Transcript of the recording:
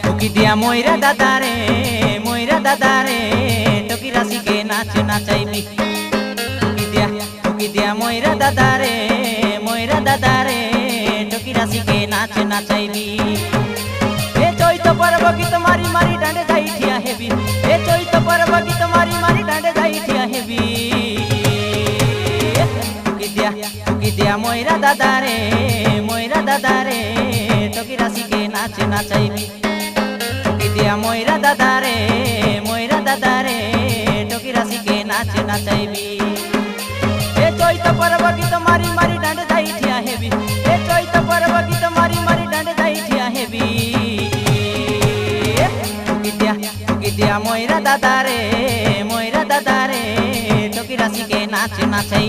টুকি দিয়া ময়রা দাদারে টকি রাশিকে নাচ নাচাইবি টুকি দিয়া ময়রা দাদারে টকি রাশিকে নাচ নাচাইবি এ চৈত পর্ব গীত মারি মারি ডাঁডে যাই ঠিয়া হেবি এ চৈত পর্ব গীত মারি মারি ডাঁডে যাই ঠিয়া হেবি টুকি দিয়া ময়রা দাদারে টকি রাশিকে নাচ নাচাইবি টুকি দিয়া ময়রা দাদারে টকি রাশিকে নাচ নাচাইবি এ চৈত পর্ব গীত মারি মারি ডাঁডে যাই ঠিয়া হেবি এ চৈত পর্ব গীত মারি মারি ডাঁডে যাই ঠিয়া হেবি টুকি দিয়া ময়রা দাদারে টকি রাশিকে নাচ নাচাই